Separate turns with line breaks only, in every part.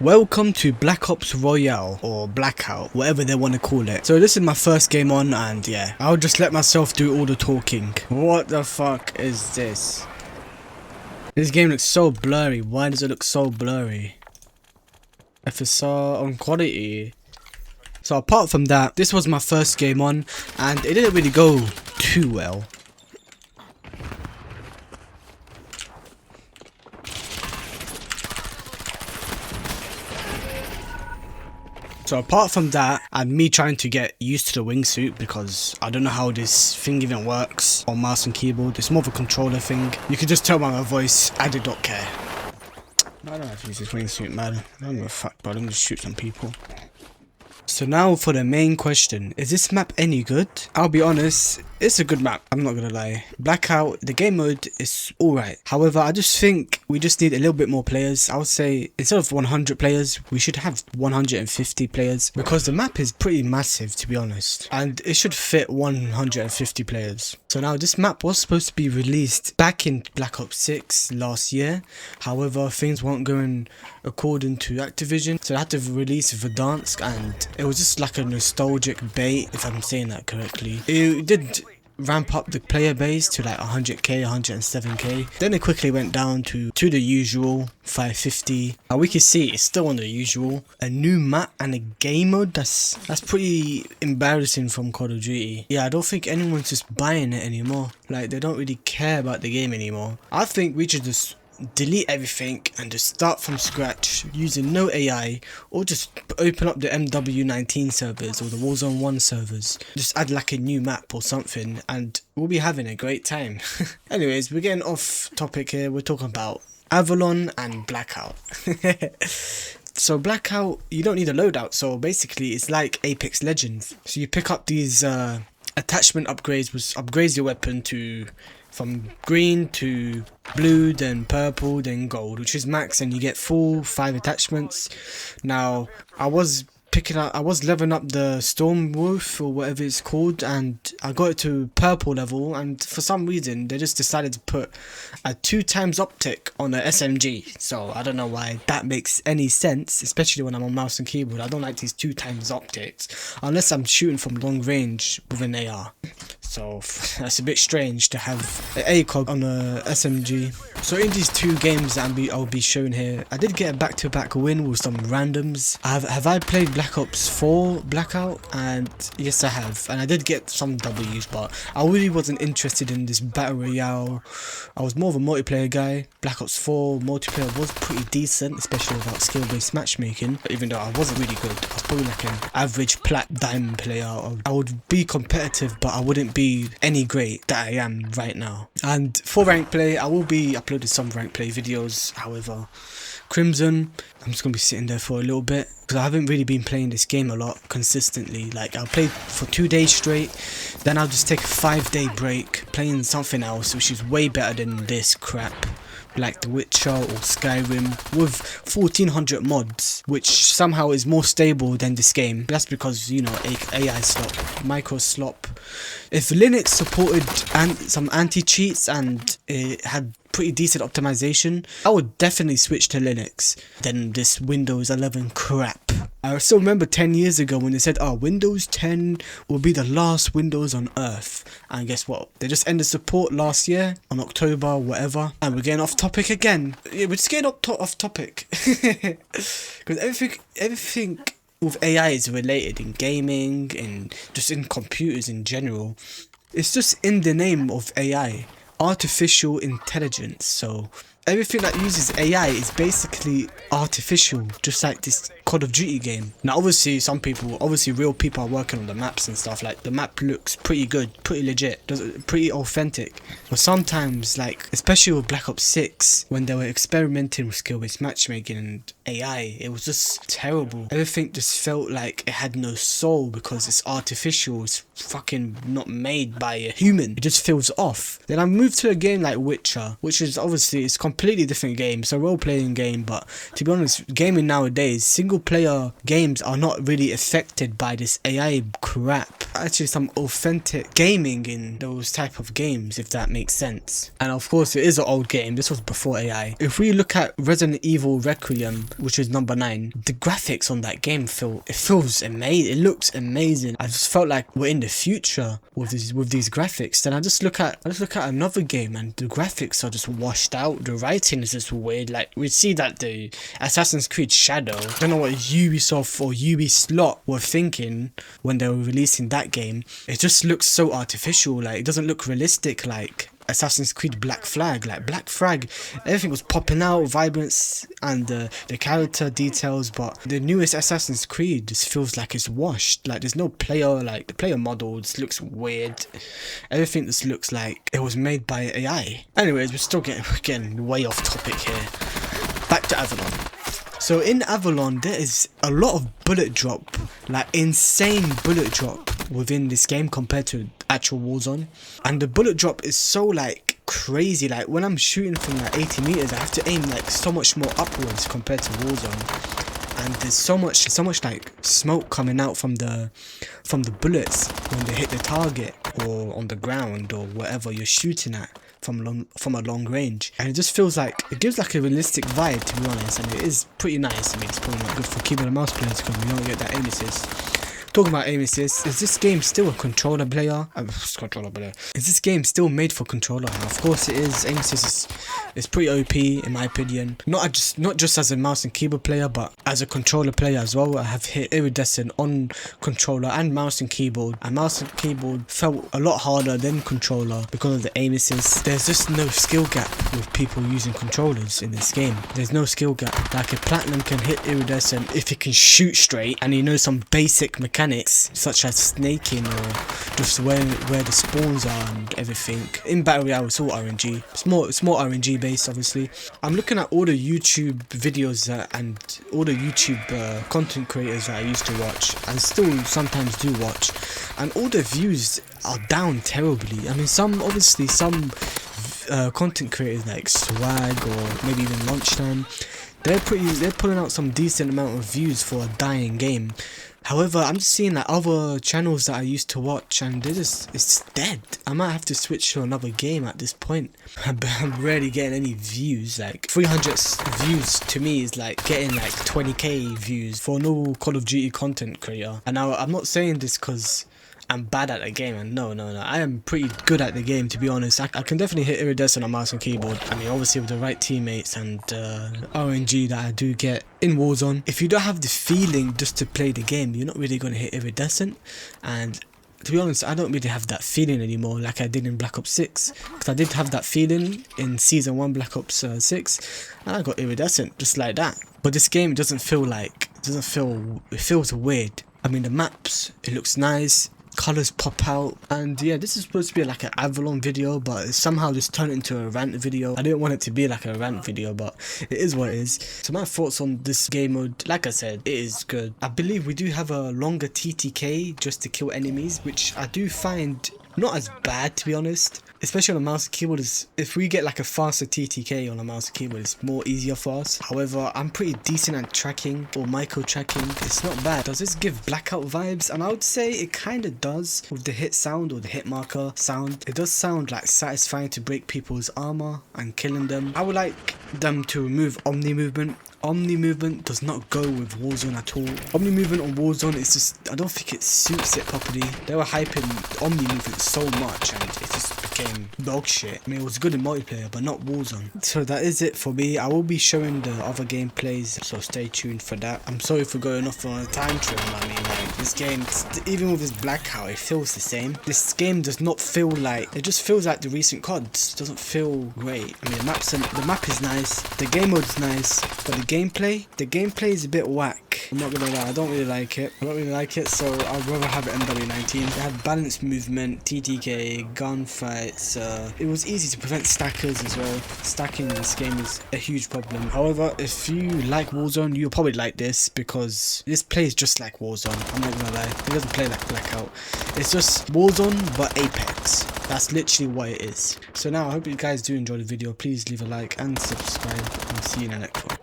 Welcome to Black Ops Royale, or Blackout, whatever they want to call it. So this is my first game on, and yeah, I'll just let myself do all the talking. What the fuck is this? This game looks so blurry. Why does it look so blurry? FSR on quality. So apart from that, this was my first game on, and it didn't really go too well. So apart from that, and me trying to get used to the wingsuit, because I don't know how this thing even works on mouse and keyboard. It's more of a controller thing. You can just tell by my voice, I did not care. I don't have to use this wingsuit, man. I don't give a fuck, bro. I'm gonna shoot some people. So now for the main question, is this map any good? I'll be honest, it's a good map, I'm not gonna lie. Blackout, the game mode is alright. However, I just think we just need a little bit more players. I would say instead of 100 players, we should have 150 players, because the map is pretty massive, to be honest. And it should fit 150 players. So now this map was supposed to be released back in Black Ops 6 last year. However, things weren't going according to Activision, so they had to release Verdansk, and it was just like a nostalgic bait, if I'm saying that correctly. It did ramp up the player base to like 100k, 107k. Then it quickly went down to the usual 550. And we can see it's still on the usual. A new map and a game mode, that's pretty embarrassing from Call of Duty. Yeah, I don't think anyone's just buying it anymore. Like, they don't really care about the game anymore. I think we should just delete everything and just start from scratch using no AI, or just open up the MW19 servers or the Warzone 1 servers. Just add like a new map or something and we'll be having a great time. Anyways, we're getting off topic here. We're talking about Avalon and Blackout. So Blackout, you don't need a loadout, so basically it's like Apex Legends. So you pick up these attachment upgrades, which upgrades your weapon to from green to blue, then purple, then gold, which is max, and you get full 5 attachments. Now I was leveling up the Storm Wolf or whatever it's called, and I got it to purple level, and for some reason they just decided to put a 2x optic on the SMG. So I don't know why that makes any sense, especially when I'm on mouse and keyboard. I don't like these 2x optics unless I'm shooting from long range with an AR. So that's a bit strange to have an ACOG on a SMG. So in these two games that I'll be showing here, I did get a back-to-back win with some randoms. Have I played Black Ops 4 Blackout? And yes, I have. And I did get some W's, but I really wasn't interested in this Battle Royale. I was more of a multiplayer guy. Black Ops 4 multiplayer was pretty decent, especially without skill-based matchmaking. But even though I wasn't really good, I was probably like an average plat diamond player. I would be competitive, but I wouldn't be any great that I am right now. And for rank play, I will be uploading some rank play videos. However, Crimson, I'm just gonna be sitting there for a little bit, because I haven't really been playing this game a lot consistently. Like, I'll play for 2 days straight, then I'll just take a 5-day break playing something else which is way better than this crap, like The Witcher or Skyrim with 1400 mods, which somehow is more stable than this game. That's because, you know, AI slop, micro slop. If Linux supported some anti-cheats and it had pretty decent optimization, I would definitely switch to Linux than this Windows 11 crap. I still remember 10 years ago when they said, oh, Windows 10 will be the last Windows on Earth. And guess what? They just ended support last year on October, whatever. And we're getting off topic again. Yeah, we're just getting off topic. Because everything with AI is related in gaming and just in computers in general. It's just in the name of AI. Artificial intelligence. So everything that uses AI is basically artificial, just like this Call of Duty game. Now obviously real people are working on the maps and stuff. Like, the map looks pretty good, pretty legit, pretty authentic. But sometimes, like especially with Black Ops 6, when they were experimenting with skill-based matchmaking and AI, it was just terrible. Everything just felt like it had no soul because it's artificial. It's fucking not made by a human. It just feels off. Then I moved to a game like Witcher, which is obviously, it's completely different game. It's a role-playing game, but to be honest, gaming nowadays, single single player games are not really affected by this AI crap. Actually some authentic gaming in those type of games, if that makes sense. And of course it is an old game, this was before AI. If we look at Resident Evil Requiem, which is number 9, the graphics on that game feels amazing. It looks amazing. I just felt like we're in the future with these graphics. Then I just look at another game and the graphics are just washed out. The writing is just weird. Like we see that the Assassin's Creed Shadow, I don't know what Ubisoft or Ubislot were thinking when they were releasing that game. It just looks so artificial. Like it doesn't look realistic like Assassin's Creed Black Flag. Like Black Flag, everything was popping out, vibrance and the character details, but the newest Assassin's Creed just feels like it's washed. Like there's no player, like the player model just looks weird. Everything just looks like it was made by AI. Anyways, we're still getting way off topic here. Back to Avalon. So in Avalon there is a lot of bullet drop, like insane bullet drop within this game compared to actual Warzone. And the bullet drop is so like crazy. Like when I'm shooting from like 80 meters, I have to aim like so much more upwards compared to Warzone. And there's so much like smoke coming out from the bullets when they hit the target or on the ground or whatever you're shooting at from a long range. And it just feels like it gives like a realistic vibe, to be honest, and it is pretty nice. I mean, it's probably not good for keyboard and mouse players because we don't get that aim assist. Talking about aim assist, is this game still a controller player? Is this game still made for controller? And of course it is. Aim assist is pretty OP in my opinion. Not just as a mouse and keyboard player, but as a controller player as well. I have hit iridescent on controller and mouse and keyboard. And mouse and keyboard felt a lot harder than controller because of the aim assist. There's just no skill gap with people using controllers in this game. There's no skill gap. Like a platinum can hit iridescent if it can shoot straight and he knows some basic mechanics such as snaking or just where the spawns are and everything. In Battle Royale it's all RNG. It's more RNG based obviously. I'm looking at all the YouTube videos and all the YouTube content creators that I used to watch and still sometimes do watch, and all the views are down terribly. I mean some content creators like Swag or maybe even Lunchtime, they're pulling out some decent amount of views for a dying game. However, I'm just seeing like other channels that I used to watch and it's dead. I might have to switch to another game at this point. I'm rarely getting any views. Like 300 views to me is like getting like 20k views for no Call of Duty content creator. And now I'm not saying this because I'm bad at the game, and no, I am pretty good at the game, to be honest. I can definitely hit iridescent on mouse and keyboard. I mean, obviously with the right teammates and RNG that I do get in Warzone. If you don't have the feeling just to play the game, you're not really going to hit iridescent. And to be honest, I don't really have that feeling anymore like I did in Black Ops 6. Because I did have that feeling in Season 1 Black Ops 6, and I got iridescent just like that. But this game doesn't feel like, it feels weird. I mean, the maps, it looks nice. Colors pop out, and yeah, this is supposed to be like an Avalon video, but it somehow just turned into a rant video. I didn't want it to be like a rant video, but it is what it is. So my thoughts on this game mode, like I said, it is good. I believe we do have a longer TTK just to kill enemies, which I do find not as bad, to be honest. Especially on a mouse and keyboard, if we get like a faster TTK on a mouse and keyboard, it's more easier for us. However, I'm pretty decent at tracking or micro tracking. It's not bad. Does this give Blackout vibes? And I would say it kind of does with the hit sound or the hit marker sound. It does sound like satisfying to break people's armor and killing them. I would like them to remove Omni movement. Omni movement does not go with Warzone at all. Omni movement on Warzone is just, I don't think it suits it properly. They were hyping Omni movement so much and it just became dog shit. I mean, it was good in multiplayer, but not Warzone. So that is it for me. I will be showing the other gameplays, so stay tuned for that. I'm sorry for going off on a time trip. I mean, like, this game, even with this blackout, it feels the same. This game does not feel like, it just feels like the recent CODs. It doesn't feel great. I mean, the map is nice, the game mode is nice, but the gameplay is a bit whack. I'm not gonna lie, I don't really like it. So I'd rather have it MW19. It had balanced movement, TTK, gunfights. It was easy to prevent stackers as well. Stacking in this game is a huge problem. However, if you like Warzone, you'll probably like this because this plays just like Warzone. I'm not gonna lie, it doesn't play like Blackout. It's just Warzone but Apex. That's literally what it is. So now I hope you guys do enjoy the video. Please leave a like and subscribe, and see you in the next one.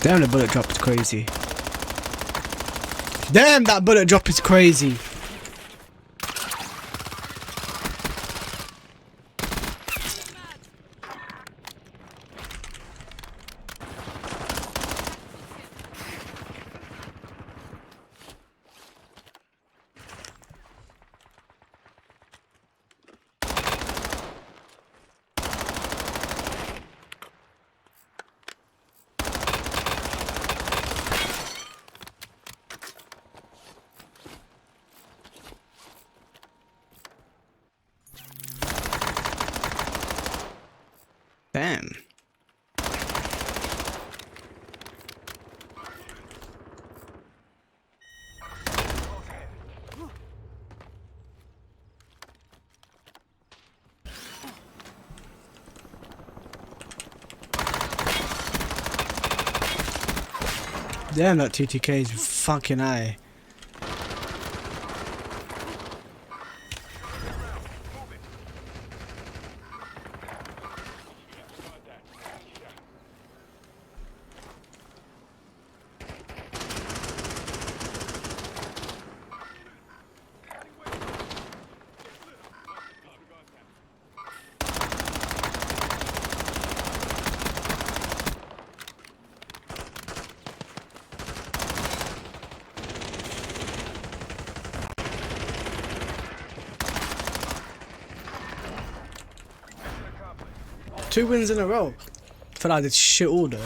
Damn, the bullet drop is crazy. Damn, that bullet drop is crazy. Damn. Damn, that TTK is fucking high. Two wins in a row. I feel like I did shit all there.